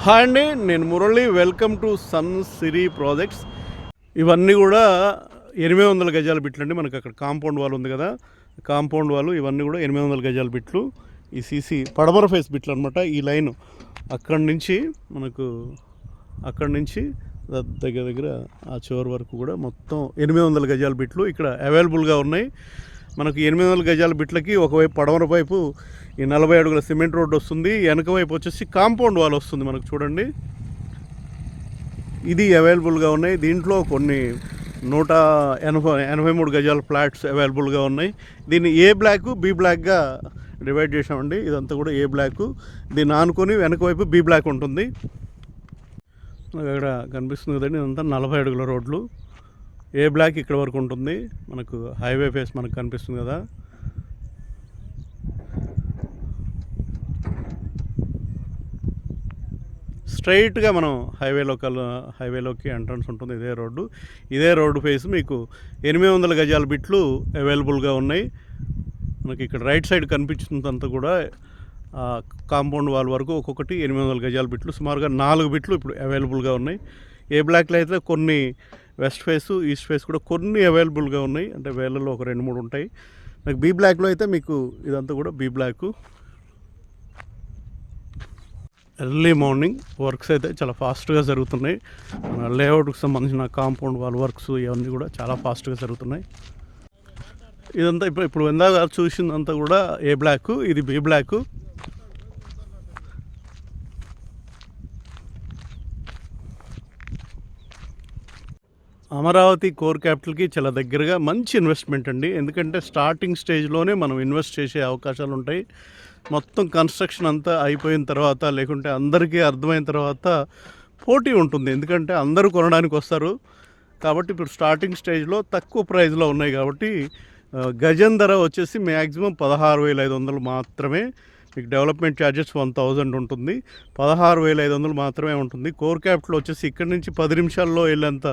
Hi అండి, నేను Murali. Welcome to Sun Siri projects. ఇవన్నీ కూడా 800 గజాల బిట్లు అండి. మనకు అక్కడ కాంపౌండ్ వాల్ ఉంది కదా, కాంపౌండ్ వాల్ ఇవన్నీ కూడా 800 గజాల బిట్లు. ఈ సీసీ పడమర ఫేస్ బిట్లు అనమాట. ఈ లైన్ అక్కడి నుంచి దగ్గర దగ్గర ఆ చివరి వరకు కూడా మొత్తం 800 గజాల బిట్లు ఇక్కడ అవైలబుల్గా ఉన్నాయి. మనకు 800 గజాల బిట్లకి ఒకవైపు పడమర వైపు ఈ 40 అడుగుల సిమెంట్ రోడ్డు వస్తుంది, వెనక వైపు వచ్చేసి కాంపౌండ్ వాల్ వస్తుంది. మనకు చూడండి, ఇది అవైలబుల్గా ఉన్నాయి. దీంట్లో కొన్ని 183 గజాల ఫ్లాట్స్ అవైలబుల్గా ఉన్నాయి. దీన్ని ఏ బ్లాక్ బి బ్లాక్గా డివైడ్ చేసామండి. ఇదంతా కూడా ఏ బ్లాక్, దీన్ని ఆనుకొని వెనక వైపు బి బ్లాక్ ఉంటుంది. అక్కడ కనిపిస్తుంది కదండి, ఇదంతా 40 అడుగుల రోడ్లు. ఏ బ్లాక్ ఇక్కడ వరకు ఉంటుంది. మనకు హైవే ఫేస్ మనకు కనిపిస్తుంది కదా. స్ట్రైట్గా మనం హైవేలోకి ఎంట్రన్స్ ఉంటుంది. ఇదే రోడ్డు ఫేస్ మీకు 800 గజాల బిట్లు అవైలబుల్గా ఉన్నాయి. మనకి ఇక్కడ రైట్ సైడ్ కనిపించినంత కూడా కాంపౌండ్ వాల్ వరకు ఒక్కొక్కటి 800 గజాల బిట్లు, సుమారుగా 4 బిట్లు ఇప్పుడు అవైలబుల్గా ఉన్నాయి. ఏ బ్లాక్లో అయితే కొన్ని వెస్ట్ ఫేసు, ఈస్ట్ ఫేస్ కూడా కొన్ని అవైలబుల్గా ఉన్నాయి. అంటే వేళ్ళలో ఒక 2-3 ఉంటాయి. నాకు బీ బ్లాక్లో అయితే మీకు ఇదంతా కూడా B block. Early morning works అయితే చాలా ఫాస్ట్గా జరుగుతున్నాయి. లేఅవుట్కి సంబంధించిన కాంపౌండ్ వాల్ వర్క్స్ ఇవన్నీ కూడా చాలా ఫాస్ట్గా జరుగుతున్నాయి. ఇదంతా ఇప్పుడు ఇందాక చూసిందంతా కూడా ఏ బ్లాక్, ఇది బీ బ్లాక్. అమరావతి కోర్ క్యాపిటల్కి చాలా దగ్గరగా మంచి ఇన్వెస్ట్మెంట్ అండి. ఎందుకంటే స్టార్టింగ్ స్టేజ్లోనే మనం ఇన్వెస్ట్ చేసే అవకాశాలు ఉంటాయి. మొత్తం కన్స్ట్రక్షన్ అంతా అయిపోయిన తర్వాత, లేకుంటే అందరికీ అర్థమైన తర్వాత పోటీ ఉంటుంది. ఎందుకంటే అందరూ కొనడానికి వస్తారు కాబట్టి ఇప్పుడు స్టార్టింగ్ స్టేజ్లో తక్కువ ప్రైస్లో ఉన్నాయి కాబట్టి గజం ధర వచ్చేసి మ్యాక్సిమం 16,500 మాత్రమే. మీకు డెవలప్మెంట్ ఛార్జెస్ 1,000 ఉంటుంది. 16,500 మాత్రమే ఉంటుంది. కోర్ క్యాపిటల్ వచ్చేసి ఇక్కడ నుంచి 10 నిమిషాల్లో వెళ్ళేంత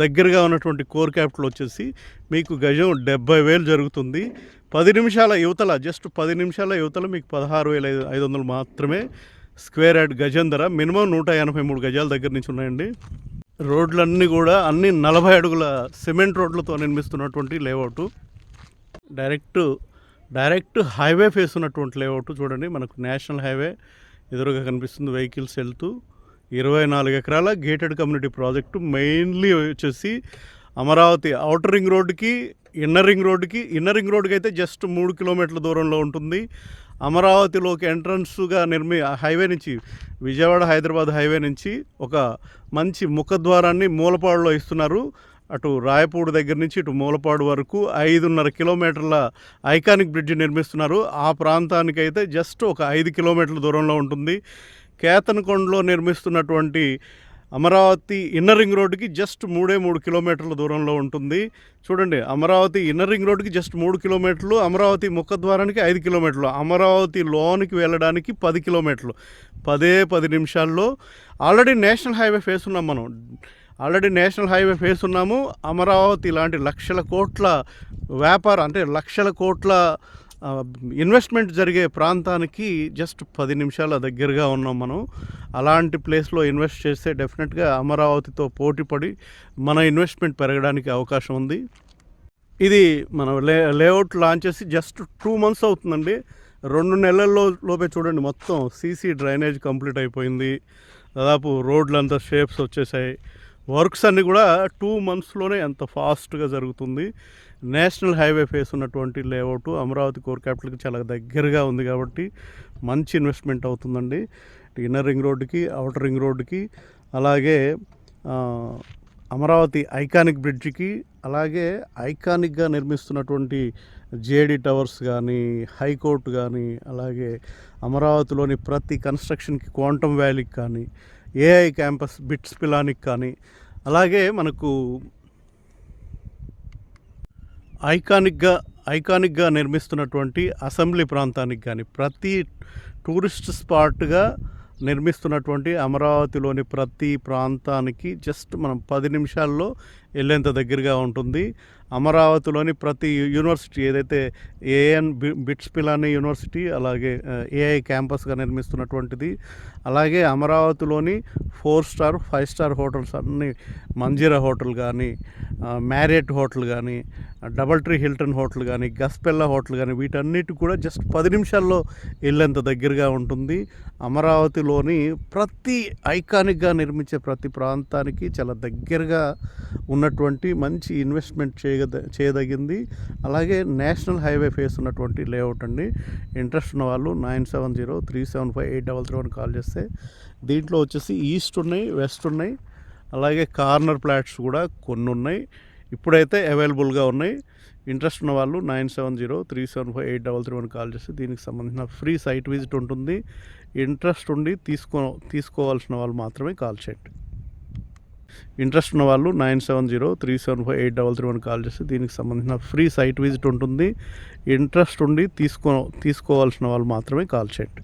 దగ్గరగా ఉన్నటువంటి కోర్ క్యాపిటల్ వచ్చేసి మీకు గజం 70,000 జరుగుతుంది. 10 నిమిషాల యువతల, జస్ట్ 10 నిమిషాల యువతల మీకు 16,500 మాత్రమే స్క్వేర్ యార్డ్ గజం ధర. మినిమం 183 గజాల దగ్గర నుంచి ఉన్నాయండి. రోడ్లన్నీ కూడా అన్ని 40 అడుగుల సిమెంట్ రోడ్లతో నిర్మిస్తున్నటువంటి లేఅవుట్. డైరెక్ట్ హైవే ఫేస్ ఉన్నటువంటి లేఅవుట్. చూడండి, మనకు నేషనల్ హైవే ఎదురుగా కనిపిస్తుంది, వెహికల్స్ వెళ్తూ. 24 ఎకరాల గేటెడ్ కమ్యూనిటీ ప్రాజెక్టు. మెయిన్లీ వచ్చేసి అమరావతి ఔటర్ రింగ్ రోడ్డుకి, ఇన్నర్ రింగ్ రోడ్డుకి అయితే జస్ట్ 3 కిలోమీటర్ల దూరంలో ఉంటుంది. అమరావతిలోకి ఎంట్రన్స్గా హైవే నుంచి, విజయవాడ హైదరాబాద్ హైవే నుంచి ఒక మంచి ముఖద్వారాన్ని మూలపాడులో ఇస్తున్నారు. అటు రాయపూడి దగ్గర నుంచి ఇటు మూలపాడు వరకు 5.5 కిలోమీటర్ల ఐకానిక్ బ్రిడ్జ్ నిర్మిస్తున్నారు. ఆ ప్రాంతానికి అయితే జస్ట్ ఒక 5 కిలోమీటర్ల దూరంలో ఉంటుంది. కేతన్కొండలో నిర్మిస్తున్నటువంటి అమరావతి ఇన్నర్ రింగ్ రోడ్డుకి జస్ట్ 3 కిలోమీటర్ల దూరంలో ఉంటుంది. చూడండి, అమరావతి ఇన్నర్ రింగ్ రోడ్డుకి జస్ట్ 3 కిలోమీటర్లు, అమరావతి ముఖద్వారానికి 5 కిలోమీటర్లు, అమరావతి లోనికి వెళ్ళడానికి 10 కిలోమీటర్లు. 10 నిమిషాల్లో ఆల్రెడీ నేషనల్ హైవే ఫేస్ ఉన్నాం మనం. అమరావతి లాంటి లక్షల కోట్ల వ్యాపారం, అంటే లక్షల కోట్ల ఇన్వెస్ట్మెంట్ జరిగే ప్రాంతానికి జస్ట్ 10 నిమిషాల దగ్గరగా ఉన్నాం మనం. అలాంటి ప్లేస్లో ఇన్వెస్ట్ చేస్తే డెఫినెట్గా అమరావతితో పోటీపడి మన ఇన్వెస్ట్మెంట్ పెరగడానికి అవకాశం ఉంది. ఇది మన లేఅవుట్ లాంచ్ చేసి జస్ట్ 2 మంత్స్ అవుతుందండి. 2 నెలల్లోపే చూడండి, మొత్తం సీసీ డ్రైనేజ్ కంప్లీట్ అయిపోయింది. దాదాపు రోడ్లంతా షేప్స్ వచ్చేసాయి. వర్క్స్ అన్నీ కూడా 2 మంత్స్లోనే ఎంత ఫాస్ట్గా జరుగుతుంది. నేషనల్ హైవే ఫేస్ ఉన్నటువంటి లేఅవుట్ అమరావతి కోర్ క్యాపిటల్కి చాలా దగ్గరగా ఉంది కాబట్టి మంచి ఇన్వెస్ట్మెంట్ అవుతుందండి. ఇన్నర్ రింగ్ రోడ్డుకి, ఔటర్ రింగ్ రోడ్డుకి, అలాగే అమరావతి ఐకానిక్ బ్రిడ్జికి, అలాగే ఐకానిక్గా నిర్మిస్తున్నటువంటి జేడీ టవర్స్ కానీ, హైకోర్టు కానీ, అలాగే అమరావతిలోని ప్రతి కన్స్ట్రక్షన్కి, క్వాంటమ్ వ్యాలీకి కానీ, ఏఐ క్యాంపస్ బిట్స్ పిలానికి కానీ, అలాగే మనకు ఐకానిక్గా నిర్మిస్తున్నటువంటి అసెంబ్లీ ప్రాంతానికి కానీ, ప్రతి టూరిస్ట్ స్పాట్గా నిర్మిస్తున్నటువంటి అమరావతిలోని ప్రతి ప్రాంతానికి జస్ట్ మనం 10 నిమిషాల్లో వెళ్ళేంత దగ్గరగా ఉంటుంది. అమరావతిలోని ప్రతి యూనివర్సిటీ ఏదైతే ఏఎన్ బిట్స్ పిలానీ యూనివర్సిటీ, అలాగే ఏఐ క్యాంపస్గా నిర్మిస్తున్నటువంటిది, అలాగే అమరావతిలోని 4 స్టార్ 5 స్టార్ హోటల్స్ అన్నీ, మంజీరా హోటల్ కానీ, మ్యారియట్ హోటల్ కానీ, డబల్ ట్రీ హిల్టన్ హోటల్ కానీ, గస్పెల్లా హోటల్ కానీ, వీటన్నిటి కూడా జస్ట్ 10 నిమిషాల్లో వెళ్ళేంత దగ్గరగా ఉంటుంది. అమరావతిలోని ప్రతి ఐకానిక్గా నిర్మించే ప్రతి ప్రాంతానికి చాలా దగ్గరగా ఉన్నటువంటి మంచి ఇన్వెస్ట్మెంట్ చేయదగింది. అలాగే నేషనల్ హైవే ఫేస్ ఉన్నటువంటి లేఅవుట్ అండి. ఇంట్రెస్ట్ ఉన్న వాళ్ళు 9703758331 కాల్ చేస్తే దీంట్లో వచ్చేసి ఈస్ట్ ఉన్నాయి, వెస్ట్ ఉన్నాయి, అలాగే కార్నర్ ప్లాట్స్ కూడా కొన్ని ఉన్నాయి, ఇప్పుడైతే అవైలబుల్గా ఉన్నాయి. ఇంట్రెస్ట్ ఉన్న వాళ్ళు 9703758331 కాల్ చేస్తే దీనికి సంబంధించిన ఫ్రీ సైట్ విజిట్ ఉంటుంది. ఇంట్రెస్ట్ ఉండి తీసుకోవాల్సిన వాళ్ళు మాత్రమే కాల్ చేయండి. ఇంట్రెస్ట్ ఉన్న వాళ్ళు 9703758331 కాల్ చేస్తే దీనికి సంబంధించిన ఫ్రీ సైట్ విజిట్ ఉంటుంది. ఇంట్రెస్ట్ ఉండి తీసుకోవాల్సిన వాళ్ళు మాత్రమే కాల్ చేయండి.